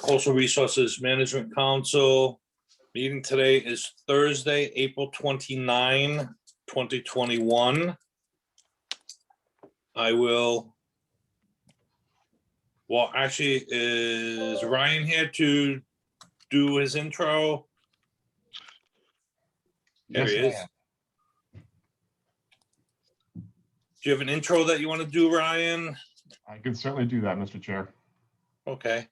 Coastal Resources Management Council. Meeting today is Thursday, April 29, 2021. Actually, is Ryan here to do his intro? There he is. Do you have an intro that you want to do, Ryan? I can certainly do that, Mr. Chair. Okay.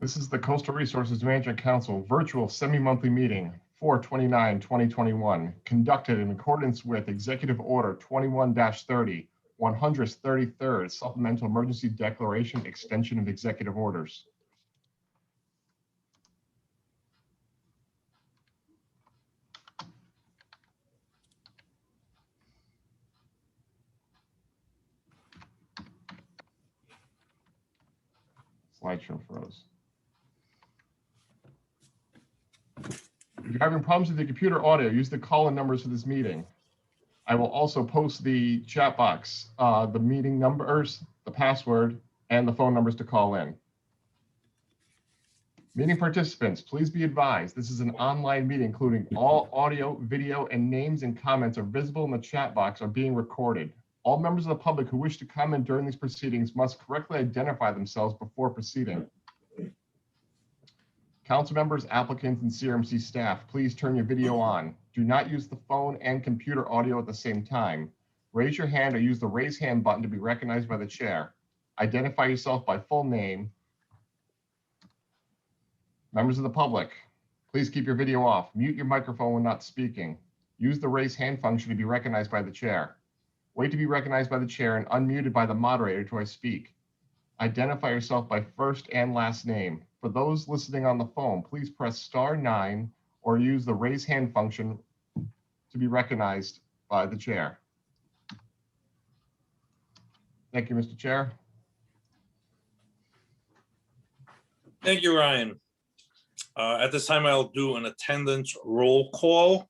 This is the Coastal Resources Management Council virtual semi-monthly meeting, 4/29/2021, conducted in accordance with Executive Order 21-30, 133rd Supplemental Emergency Declaration Extension of Executive Orders. Slideshow froze. If you're having problems with your computer audio, use the call-in numbers for this meeting. I will also post the chat box, the meeting numbers, the password, and the phone numbers to call in. Meeting participants, please be advised, this is an online meeting, including all audio, video, and names and comments are visible in the chat box are being recorded. All members of the public who wish to comment during these proceedings must correctly identify themselves before proceeding. Council members, applicants, and CRMC staff, please turn your video on. Do not use the phone and computer audio at the same time. Raise your hand or use the raise hand button to be recognized by the chair. Identify yourself by full name. Members of the public, please keep your video off. Mute your microphone when not speaking. Use the raise hand function to be recognized by the chair. Wait to be recognized by the chair and unmuted by the moderator to I speak. Identify yourself by first and last name. For those listening on the phone, please press *9 or use the raise hand function to be recognized by the chair. Thank you, Mr. Chair. Thank you, Ryan. At this time, I'll do an attendance roll call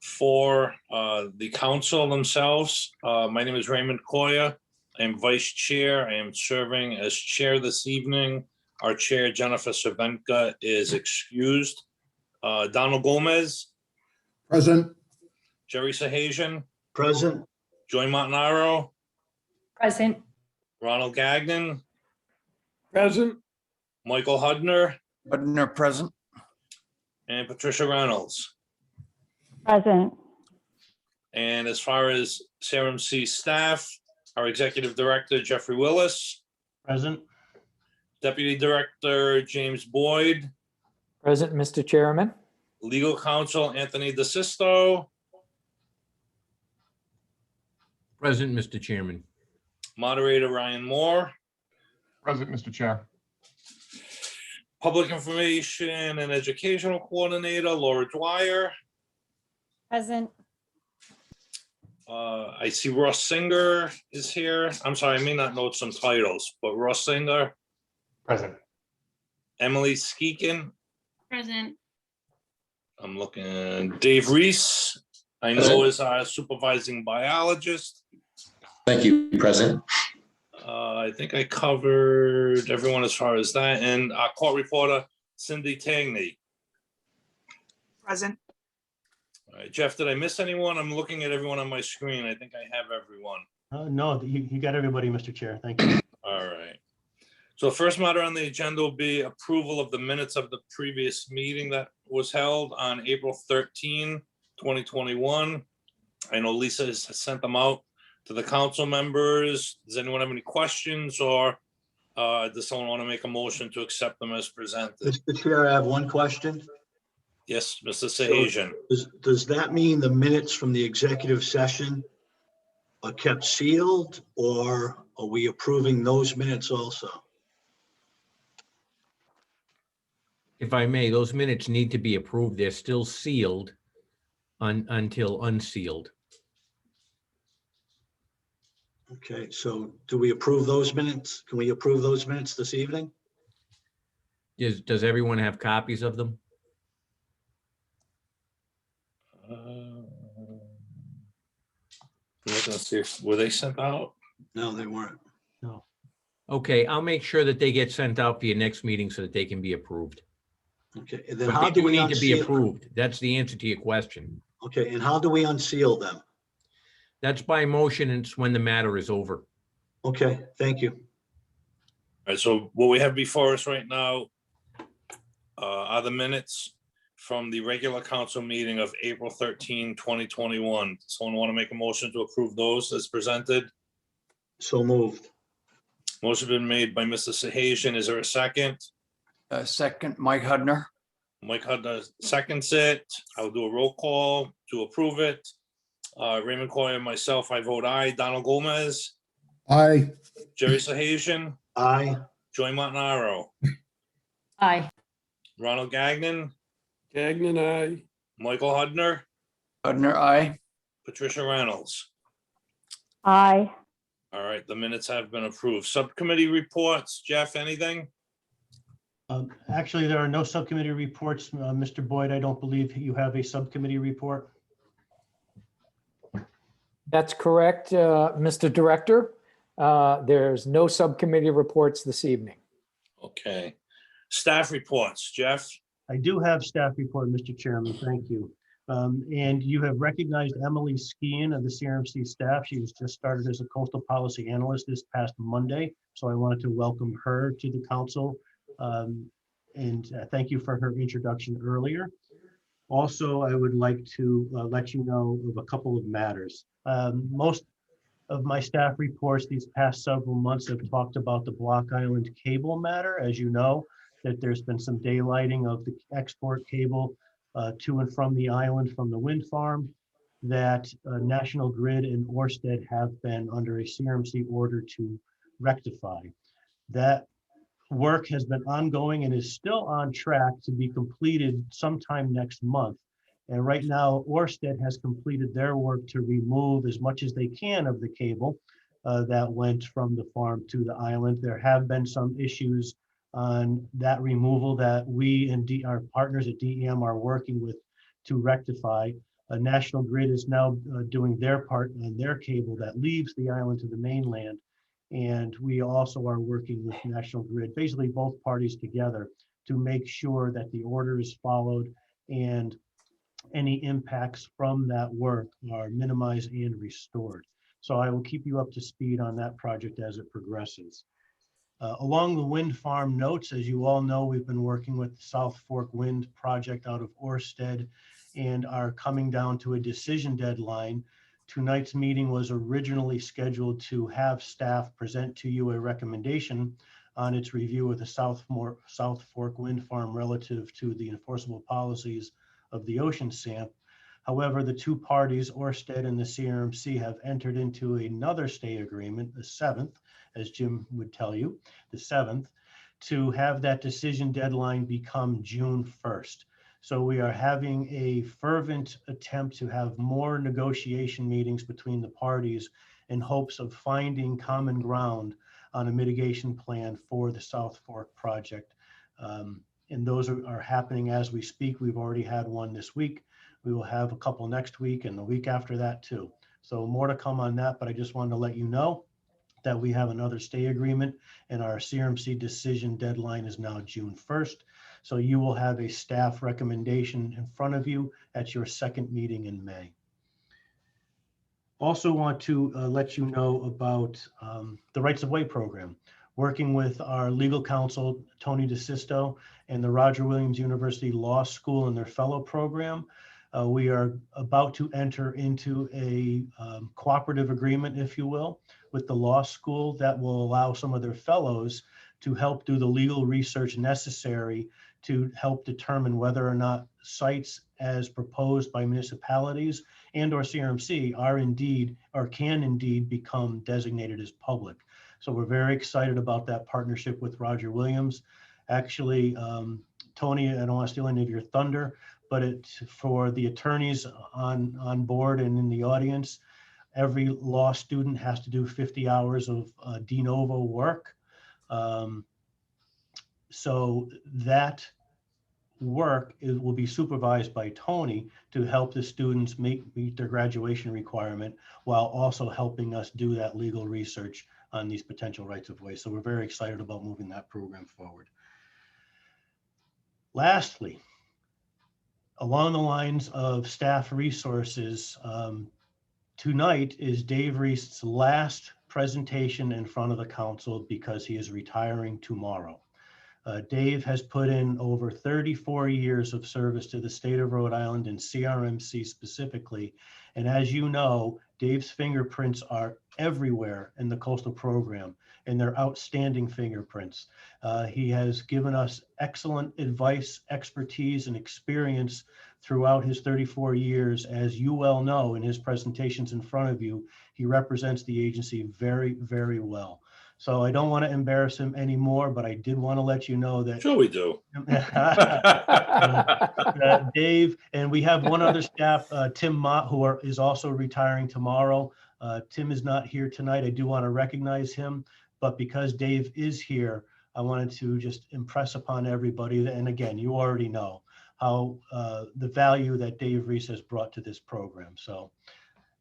for the council themselves. My name is Raymond Coya. I am vice chair. I am serving as chair this evening. Our chair, Jennifer Cervenka, is excused. Donald Gomez. Present. Jerry Sahajian. Present. Joy Montanaro. Present. Ronald Gagnon. Present. Michael Hudner. Hudner present. And Patricia Reynolds. Present. And as far as CRMC staff, our executive director, Jeffrey Willis. Present. Deputy Director, James Boyd. Present, Mr. Chairman. Legal counsel, Anthony DeSisto. Present, Mr. Chairman. Moderator, Ryan Moore. Present, Mr. Chair. Public information and educational coordinator, Laura Dwyer. Present. I see Ross Singer is here. I'm sorry, I may not know some titles, but Ross Singer. Present. Emily Skeekin. Present. I'm looking. Dave Reese, I know is our supervising biologist. Thank you, President. I think I covered everyone as far as that. And our court reporter, Cindy Tangney. Present. All right, Jeff, did I miss anyone? I'm looking at everyone on my screen. I think I have everyone. No, you got everybody, Mr. Chair. Thank you. All right. So first matter on the agenda will be approval of the minutes of the previous meeting that was held on April 13, 2021. I know Lisa has sent them out to the council members. Does anyone have any questions, or does someone want to make a motion to accept them as presented? Mr. Chair, I have one question. Yes, Mr. Sahajian. Does that mean the minutes from the executive session are kept sealed, or are we approving those minutes also? If I may, those minutes need to be approved. They're still sealed until unsealed. Okay, so do we approve those minutes? Can we approve those minutes this evening? Does everyone have copies of them? Looking to see if, were they sent out? No, they weren't. No. Okay, I'll make sure that they get sent out for your next meeting so that they can be approved. Okay, and then But how they do do we need to be unseal? approved. That's the answer to your question. Okay, and how do we unseal them? That's by motion, and it's when the matter is over. Okay, thank you. All right, so what we have before us right now are the minutes from the regular council meeting of April 13, 2021. Someone want to make a motion to approve those as presented? So moved. Motion been made by Mr. Sahajian. Is there a second? Second, Mike Hudner. Mike Hudner seconds it. I'll do a roll call to approve it. Raymond Coy and myself, I vote aye. Donald Gomez, Aye. Jerry Sahajian, Aye. Joy Montanaro, Aye. Ronald Gagnon, Gagnon, aye. Michael Hudner, Hudner, aye. Patricia Reynolds. Aye. All right, the minutes have been approved. Subcommittee reports. Jeff, anything? Actually, there are no subcommittee reports. Mr. Boyd, I don't believe you have a subcommittee report. That's correct, Mr. Director. There's no subcommittee reports this evening. Okay. Staff reports. Jeff? I do have staff report, Mr. Chairman. Thank you. And you have recognized Emily Skeen of the CRMC staff. She was just started as a coastal policy analyst this past Monday. So I wanted to welcome her to the council. And thank you for her introduction earlier. Also, I would like to let you know of a couple of matters. Most of my staff reports these past several months have talked about the Block Island cable matter. As you know, that there's been some daylighting of the export cable to and from the island from the wind farm that National Grid and Ørsted have been under a CRMC order to rectify. That work has been ongoing and is still on track to be completed sometime next month. And right now, Ørsted has completed their work to remove as much as they can of the cable that went from the farm to the island. There have been some issues on that removal that we and our partners at DEM are working with to rectify. National Grid is now doing their part on their cable that leaves the island to the mainland. And we also are working with National Grid, basically both parties together, to make sure that the order is followed and any impacts from that work are minimized and restored. So I will keep you up to speed on that project as it progresses. Along the wind farm notes, as you all know, we've been working with the South Fork Wind Project out of Ørsted and are coming down to a decision deadline. Tonight's meeting was originally scheduled to have staff present to you a recommendation on its review of the South Fork Wind Farm relative to the enforceable policies of the ocean SAMP. However, the two parties, Ørsted and the CRMC, have entered into another stay agreement, the 7th, as Jim would tell you, the 7th, to have that decision deadline become June 1st. So we are having a fervent attempt to have more negotiation meetings between the parties in hopes of finding common ground on a mitigation plan for the South Fork project. And those are happening as we speak. We've already had one this week. We will have a couple next week and the week after that too. So more to come on that, but I just wanted to let you know that we have another stay agreement and our CRMC decision deadline is now June 1st. So you will have a staff recommendation in front of you at your second meeting in May. Also want to let you know about the Rights of Way program. Working with our legal counsel, Tony DeSisto, and the Roger Williams University Law School and their fellow program, we are about to enter into a cooperative agreement, if you will, with the law school that will allow some of their fellows to help do the legal research necessary to help determine whether or not sites as proposed by municipalities and or CRMC are indeed or can indeed become designated as public. So we're very excited about that partnership with Roger Williams. Actually, Tony, I don't want to steal any of your thunder, but for the attorneys on board and in the audience, Every law student has to do 50 hours of de novo work. So that work will be supervised by Tony to help the students meet their graduation requirement while also helping us do that legal research on these potential rights of way. So we're very excited about moving that program forward. Lastly, along the lines of staff resources, tonight is Dave Reest's last presentation in front of the council because he is retiring tomorrow. Dave has put in over 34 years of service to the state of Rhode Island and CRMC specifically. And as you know, Dave's fingerprints are everywhere in the coastal program, and they're outstanding fingerprints. He has given us excellent advice, expertise, and experience throughout his 34 years. As you well know, in his presentations in front of you, he represents the agency very, very well. So I don't want to embarrass him anymore, but I did want to let you know that. Sure we do. Dave, and we have one other staff, Tim Mott, who is also retiring tomorrow. Tim is not here tonight. I do want to recognize him, but because Dave is here, I wanted to just impress upon everybody that, and again, you already know how the value that Dave Reese has brought to this program. So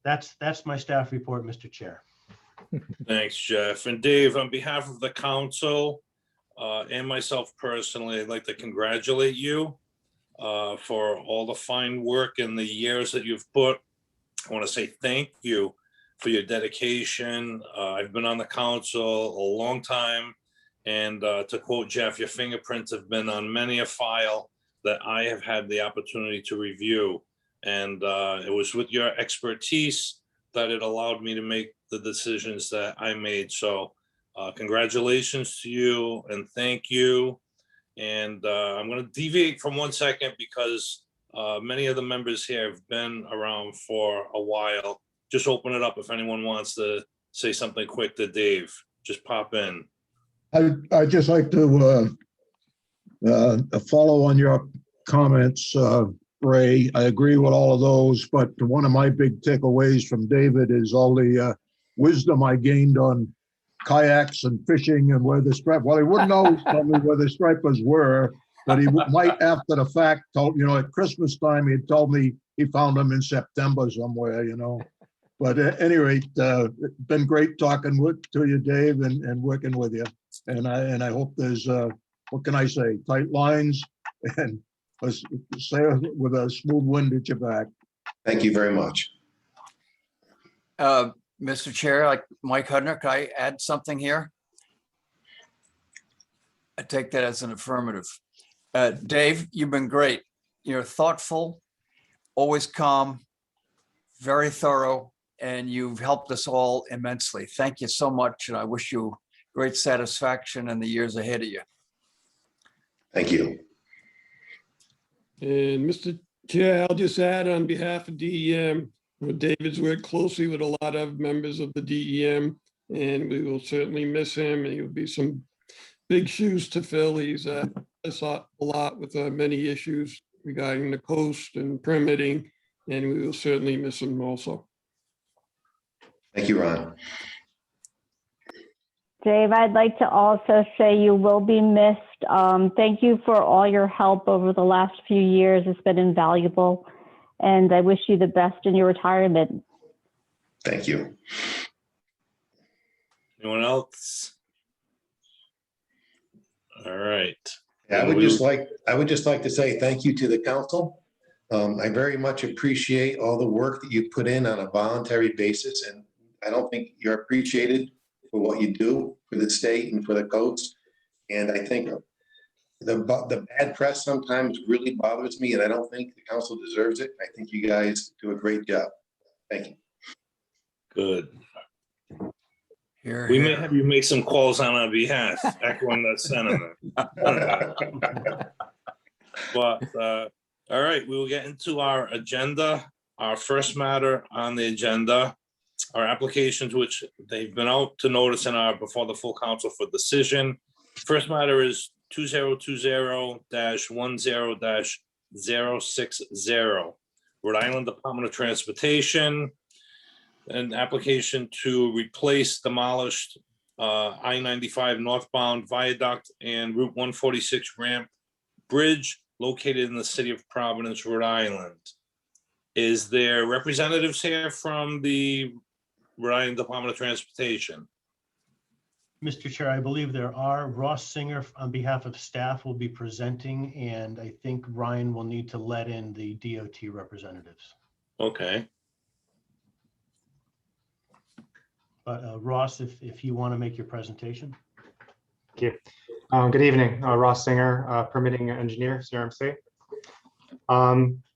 that's my staff report, Mr. Chair. Thanks, Jeff. And Dave, on behalf of the council and myself personally, I'd like to congratulate you for all the fine work and the years that you've put. I want to say thank you for your dedication. I've been on the council a long time. And to quote Jeff, your fingerprints have been on many a file that I have had the opportunity to review. And it was with your expertise that it allowed me to make the decisions that I made. So congratulations to you and thank you. And I'm going to deviate from 1 second because many of the members here have been around for a while. Just open it up if anyone wants to say something quick to Dave. Just pop in. I'd just like to follow on your comments, Ray. I agree with all of those, but one of my big takeaways from David is all the wisdom I gained on kayaks and fishing and where the stripe. Well, he wouldn't always tell me where the stripers were, but he might after the fact told, at Christmas time, he told me he found them in September somewhere, But at any rate, it's been great talking to you, Dave, and working with you. And I hope there's, what can I say, tight lines and sail with a smooth wind at your back. Thank you very much. Mr. Chair, like Mike Hudner, can I add something here? I take that as an affirmative. Dave, you've been great. You're thoughtful, always calm, very thorough, and you've helped us all immensely. Thank you so much, and I wish you great satisfaction in the years ahead of you. Thank you. And Mr. Chair, I'll just add on behalf of DEM, David's worked closely with a lot of members of the DEM, and we will certainly miss him. And he'll be some big shoes to fill. He's us a lot with many issues regarding the coast and permitting, and we will certainly miss him also. Thank you, Ron. Dave, I'd like to also say you will be missed. Thank you for all your help over the last few years. It's been invaluable. And I wish you the best in your retirement. Thank you. Anyone else? All right. Yeah, I would just like to say thank you to the council. I very much appreciate all the work that you put in on a voluntary basis, and I don't think you're appreciated for what you do for the state and for the coast. And I think the bad press sometimes really bothers me, and I don't think the council deserves it. I think you guys do a great job. Thank you. Good. Here, We here. may have you make some calls on our behalf, echoing that sentiment. But all right, we will get into our agenda. Our first matter on the agenda are applications which they've been out to notice and are before the full council for decision. First matter is 2020-10-060, Rhode Island Department of Transportation. An application to replace demolished I-95 northbound viaduct and Route 146 ramp bridge located in the city of Providence, Rhode Island. Is there representatives here from the Rhode Island Department of Transportation? Mr. Chair, I believe there are. Ross Singer on behalf of staff will be presenting, and I think Ryan will need to let in the DOT representatives. Okay, But Ross, if you want to make your presentation. Thank you. Good evening, Ross Singer, permitting engineer, CRMC.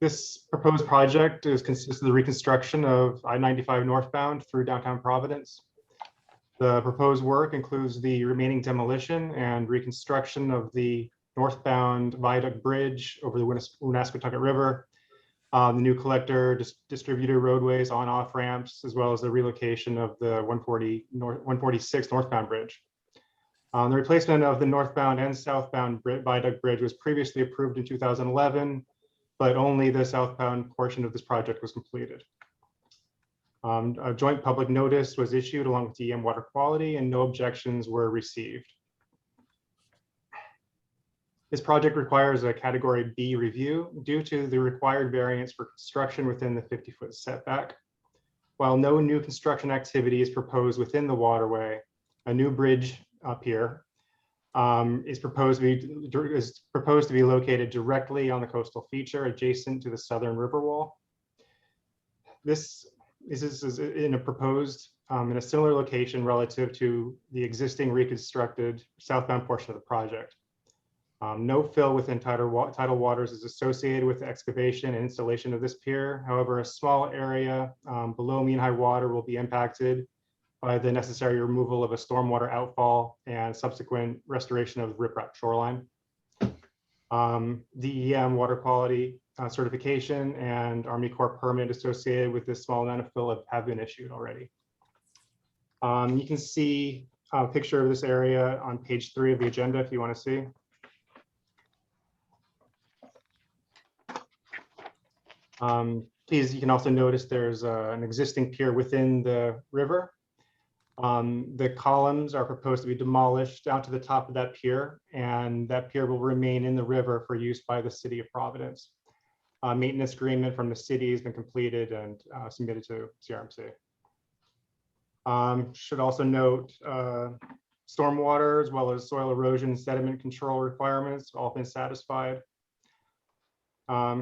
This proposed project consists of the reconstruction of I-95 northbound through downtown Providence. The proposed work includes the remaining demolition and reconstruction of the northbound viaduct bridge over the Woonasquatucket River, the new collector distributor roadways, on-off ramps, as well as the relocation of the 146 northbound bridge. The replacement of the northbound and southbound viaduct bridge was previously approved in 2011, but only the southbound portion of this project was completed. A joint public notice was issued along with DEM water quality, and no objections were received. This project requires a Category B review due to the required variance for construction within the 50-foot setback. While no new construction activity is proposed within the waterway, a new bridge pier is proposed to be located directly on the coastal feature adjacent to the southern river wall. This is in a proposed in a similar location relative to the existing reconstructed southbound portion of the project. No fill within tidal waters is associated with the excavation and installation of this pier. However, a small area below mean high water will be impacted by the necessary removal of a stormwater outfall and subsequent restoration of riprap shoreline. DEM water quality certification and Army Corps permit associated with this small amount of fill have been issued already. You can see a picture of this area on page 3 of the agenda if you want to see. Please, you can also notice there's an existing pier within the river. The columns are proposed to be demolished down to the top of that pier, and that pier will remain in the river for use by the city of Providence. Maintenance agreement from the city has been completed and submitted to CRMC. Should also note stormwater as well as soil erosion and sediment control requirements all been satisfied.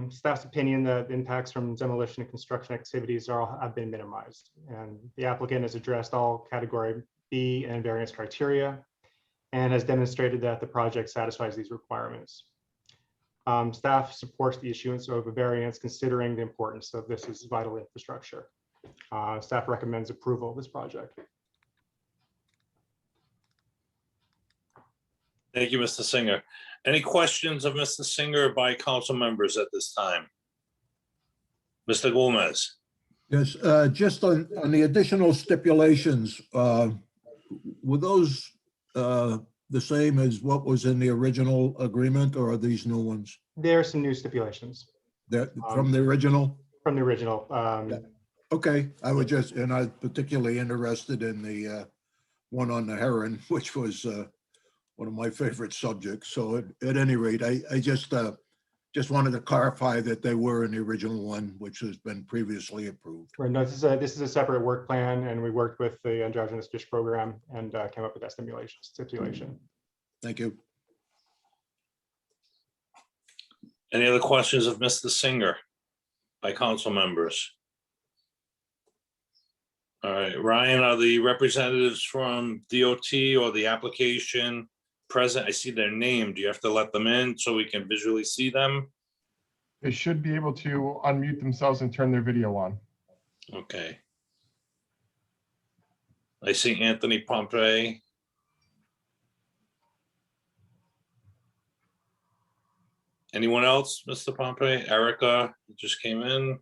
Staff's opinion that impacts from demolition and construction activities have been minimized, and the applicant has addressed all Category B and variance criteria and has demonstrated that the project satisfies these requirements. Staff supports the issuance of a variance considering the importance of this as vital infrastructure. Staff recommends approval of this project. thank you, Mr. Singer. Any questions of Mr. Singer by council members at this time? Mr. Gomez? Yes, just on the additional stipulations, were those the same as what was in the original agreement, or are these new ones? There are some new stipulations. That from the original? From the original. Okay, I was just, and I'm particularly interested in the one on the heron, which was one of my favorite subjects. So at any rate, I just wanted to clarify that they were in the original one, which has been previously approved. Right, no, this is a separate work plan, and we worked with the androgynous dish program and came up with that stipulation. Thank you. Any other questions of Mr. Singer by council members? All right, Ryan, are the representatives from DOT or the application present? I see their name. Do you have to let them in so we can visually see them? They should be able to unmute themselves and turn their video on. Okay. I see Anthony Pompey. Anyone else, Mr. Pompey? Erica just came in.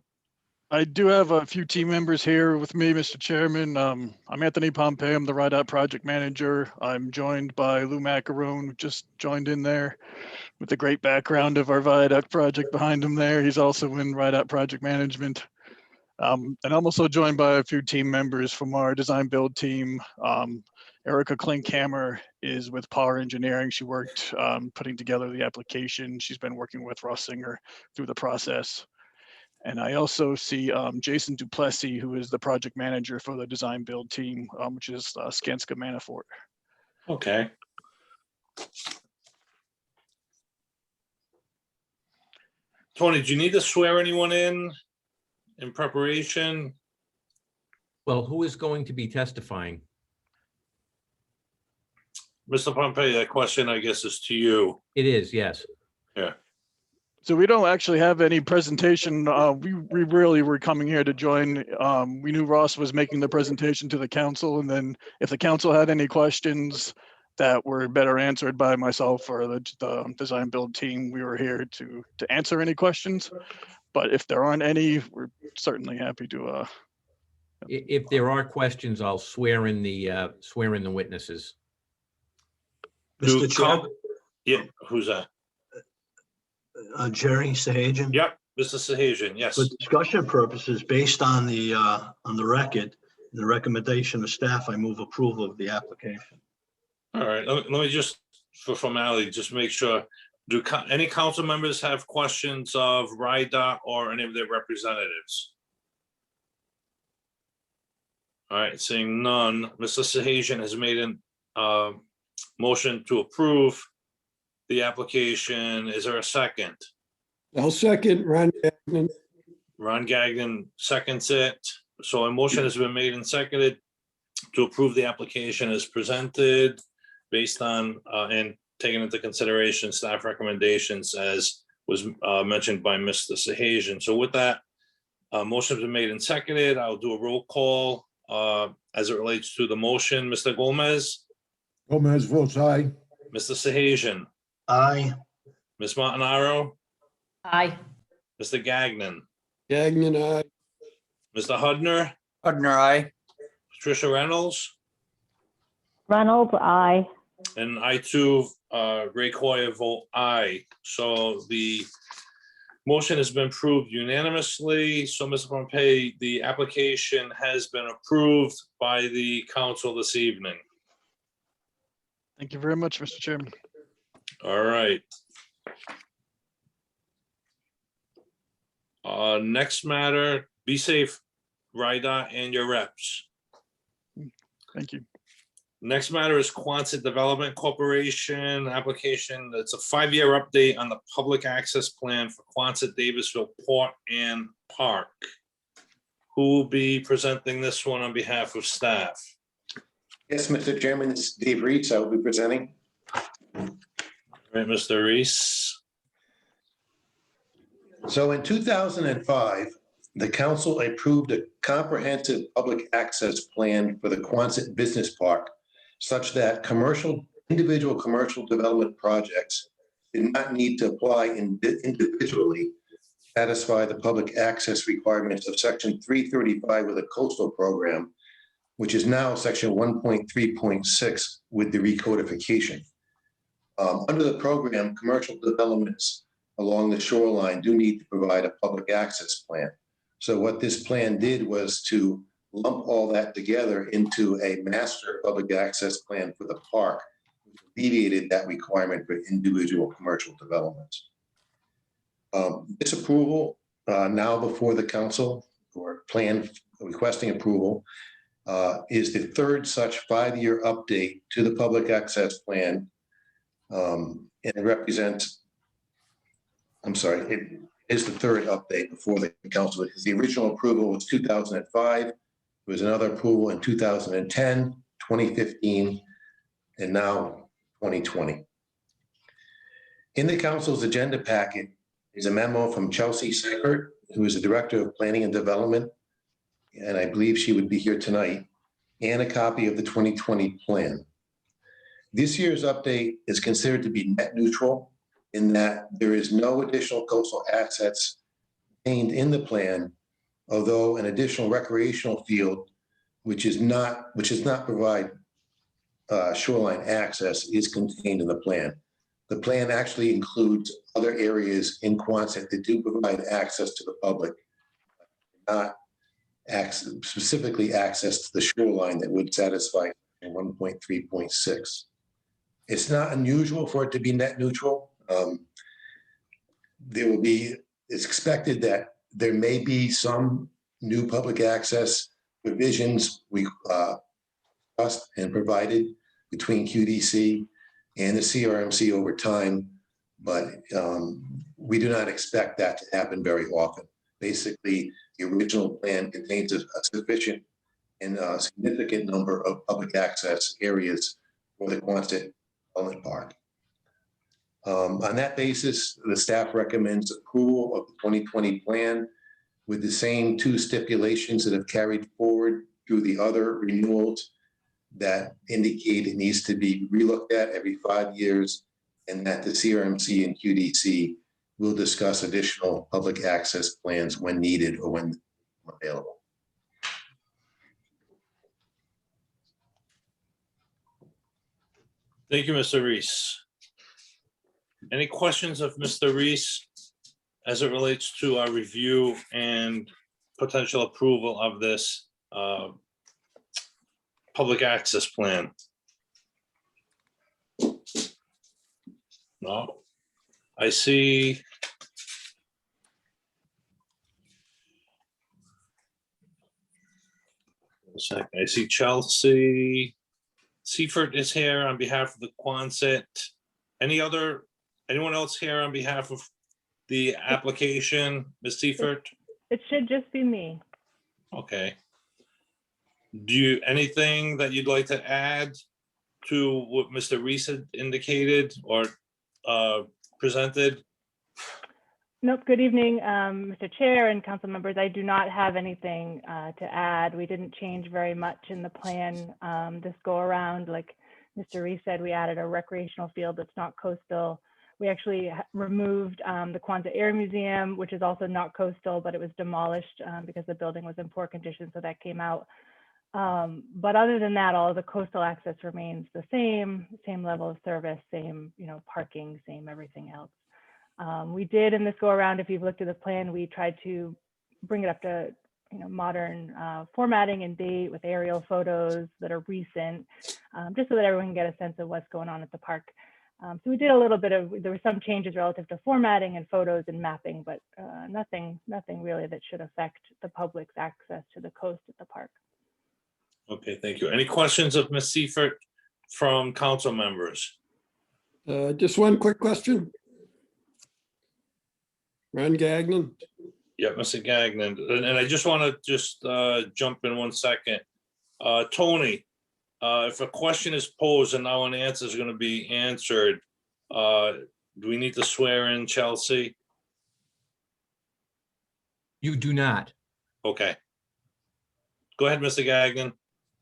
I do have a few team members here with me, Mr. Chairman. I'm Anthony Pompey. I'm the RIDOT project manager. I'm joined by Lou Macaroon, who just joined in there with the great background of our viaduct project behind him there. He's also in RIDOT project management. And I'm also joined by a few team members from our design build team. Erica Klinkhammer is with Power Engineering. She worked putting together the application. She's been working with Russ Singer through the process. And I also see Jason Duplessis, who is the project manager for the design build team, which is Skanska Manafort. Okay. Tony, do you need to swear anyone in preparation? Well, who is going to be testifying? Mr. Pompey, that question, I guess, is to you. It is, yes. Yeah. So we don't actually have any presentation. We really were coming here to join. We knew Ross was making the presentation to the council, and then if the council had any questions that were better answered by myself or the design build team, we were here to answer any questions. But if there aren't any, we're certainly happy to. If there are questions, I'll swear in the witnesses. Mr. Chair, Yeah, who's that? Jerry Sahajian. Yep, Mr. Sahajian, yes. For discussion purposes, based on the record, the recommendation of staff, I move approval of the application. All right, let me just, for formality, just make sure, do any council members have questions of RIDA or any of their representatives? All right, seeing none, Mr. Sahajian has made a motion to approve the application. Is there a second? I'll second Ron Gagnon. Ron Gagnon seconds it. So a motion has been made and seconded to approve the application as presented based on and taking into consideration staff recommendations as was mentioned by Mr. Sahajian. So with that, motion has been made and seconded. I'll do a roll call as it relates to the motion. Mr. Gomez? Gomez votes aye. Mr. Sahajian? Aye. Ms. Montanaro? Aye. Mr. Gagnon? Gagnon, aye. Mr. Hudner? Hudner, aye. Patricia Reynolds? Reynolds, aye. And I too, Ray Coyer, vote aye. So the motion has been approved unanimously. So Mr. Pompey, the application has been approved by the council this evening. Thank you very much, Mr. Chairman. All right. Next matter, be safe, RIDA and your reps. Thank you. Next matter is Quonset Development Corporation application. It's a 5-year update on the public access plan for Quonset Davisville Port and Park. Who will be presenting this one on behalf of staff? Yes, Mr. Chairman, this is Dave Reitz. I will be presenting. All right, Mr. Reese. So in 2005, the council approved a comprehensive public access plan for the Quonset Business Park, such that individual commercial development projects did not need to apply individually, satisfy the public access requirements of Section 335 of the coastal program, which is now Section 1.3.6 with the recodification. Under the program, commercial developments along the shoreline do need to provide a public access plan. So what this plan did was to lump all that together into a master public access plan for the park, which alleviated that requirement for individual commercial developments. This approval now before the council, or plan requesting approval, is the third such 5-year update to the public access plan. And it represents, it is the third update before the council, because the original approval was 2005. There was another approval in 2010, 2015, and now 2020. In the council's agenda packet is a memo from Chelsea Seibert, who is the Director of Planning and Development, and I believe she would be here tonight, and a copy of the 2020 plan. This year's update is considered to be net neutral in that there is no additional coastal assets contained in the plan, although an additional recreational field, which does not provide shoreline access, is contained in the plan. The plan actually includes other areas in Quonset that do provide access to the public, not specifically access to the shoreline that would satisfy 1.3.6. It's not unusual for it to be net neutral. It's expected that there may be some new public access provisions we discussed and provided between QDC and the CRMC over time, but we do not expect that to happen very often. Basically, the original plan contains a sufficient and a significant number of public access areas for the Quonset Wetland Park. On that basis, the staff recommends approval of the 2020 plan with the same two stipulations that have carried forward through the other renewals that indicate it needs to be relooked at every 5 years, and that the CRMC and QDC will discuss additional public access plans when needed or when available. Thank you, Mr. Reese. Any questions of Mr. Reese as it relates to our review and potential approval of this public access plan? No. I see. A second. I see Chelsea Seifert is here on behalf of the Quonset. Anyone else here on behalf of the application, Ms. Seifert? It should just be me. Okay. Anything that you'd like to add to what Mr. Reese had indicated or presented? Nope. Good evening, Mr. Chair and council members. I do not have anything to add. We didn't change very much in the plan this go around. Like Mr. Reese said, we added a recreational field that's not coastal. We actually removed the Quonset Air Museum, which is also not coastal, but it was demolished because the building was in poor condition, so that came out. But other than that, all of the coastal access remains the same level of service, same parking, same everything else. We did in this go around, if you've looked at the plan, we tried to bring it up to modern formatting and date with aerial photos that are recent, just so that everyone can get a sense of what's going on at the park. So we did a little bit there were some changes relative to formatting and photos and mapping, but nothing really that should affect the public's access to the coast at the park. Okay, thank you. Any questions of Ms. Seifert from council members? Just one quick question. Ron Gagnon. Yeah, Mr. Gagnon, and I just want to jump in 1 second. Tony, if a question is posed and now an answer is going to be answered, do we need to swear in Chelsea? You do not. Okay. Go ahead, Mr. Gagnon.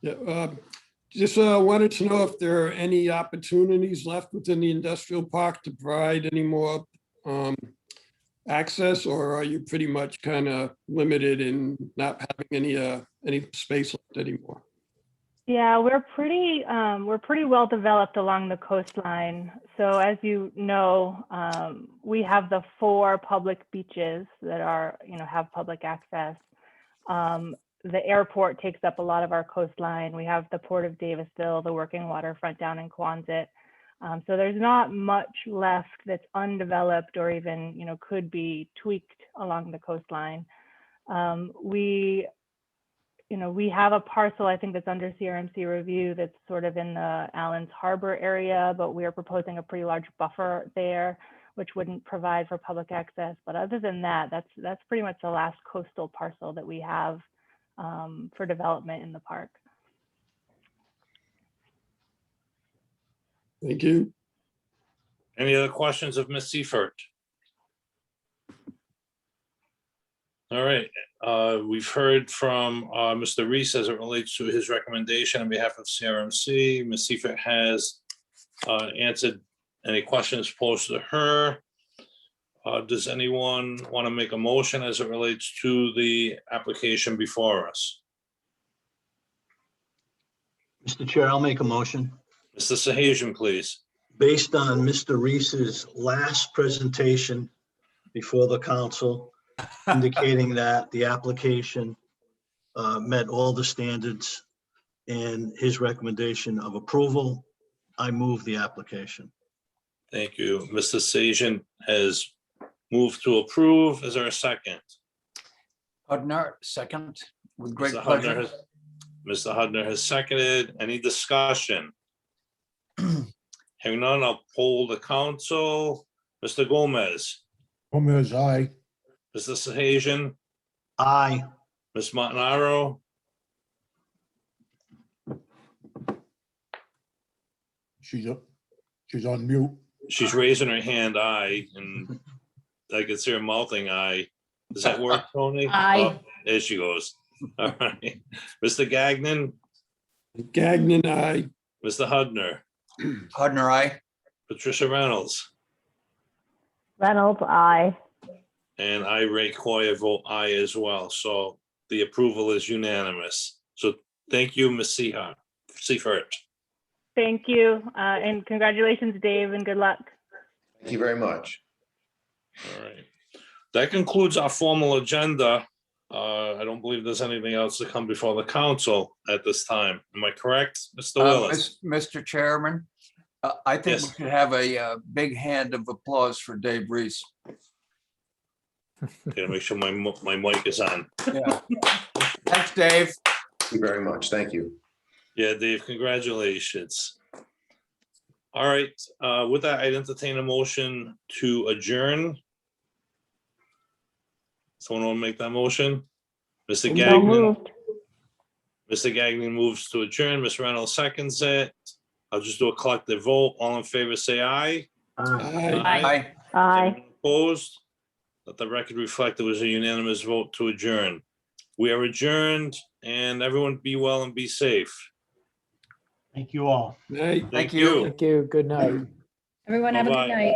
Yeah, just wanted to know if there are any opportunities left within the industrial park to provide any more access, or are you pretty much kind of limited in not having any space left anymore? Yeah, we're pretty well developed along the coastline. So as you know, we have the 4 public beaches that are have public access. The airport takes up a lot of our coastline. We have the Port of Davisville, the working waterfront down in Quonset. So there's not much left that's undeveloped or even could be tweaked along the coastline. We have a parcel, I think, that's under CRMC review that's sort of in the Allen's Harbor area, but we are proposing a pretty large buffer there, which wouldn't provide for public access. But other than that, that's pretty much the last coastal parcel that we have for development in the park. Thank you. Any other questions of Ms. Seifert? All right, we've heard from Mr. Reese as it relates to his recommendation on behalf of CRMC. Ms. Seifert has answered any questions posed to her. Does anyone want to make a motion as it relates to the application before us? Mr. Chair, I'll make a motion. Mr. Sahajian, please. Based on Mr. Reese's last presentation before the council, indicating that the application met all the standards and his recommendation of approval. I move the application. Thank you. Mr. Sajan has moved to approve. Is there a second? Hudner, second, with great Mr. Hudner pleasure. has- Mr. Hudner has seconded. Any discussion? Hearing none, I'll poll the council. Mr. Gomez, Gomez, aye. Mr. Sahajian, Aye. Ms. Montanaro, She's on mute. she's raising her hand, aye, and I can see her mouthing aye. Does that work, Tony? Aye. Oh, there she goes. All right. Mr. Gagnon, Gagnon, aye. Mr. Hudner, Hudner, aye. Patricia Reynolds, Reynolds, aye. and I, Ray Coyer, vote aye as well. So the approval is unanimous. So thank you, Ms. Seifert. Thank you. And congratulations, Dave, and good luck. Thank you very much. All right. That concludes our formal agenda. I don't believe there's anything else to come before the council at this time. Am I correct, Mr. Willis? Mr. Chairman, I think we Yes. could have a big hand of applause for Dave Reese. Gotta make sure my mic is on. Yeah. Thanks, Dave. Thank you very much. Thank you. Yeah, Dave, congratulations. All right, with that, I'd entertain a motion to adjourn. Someone want to make that motion? Mr. So Gagnon, moved. Mr. Gagnon moves to adjourn. Ms. Reynolds seconds it. I'll just do a collective vote. All in favor, say aye. Aye. Aye. Aye. Anyone opposed? Let the record reflect it was a unanimous vote to adjourn. We are adjourned, and everyone be well and be safe. Thank you all. Aye. Thank you. Thank you. Good night. Everyone have a Bye-bye. good night.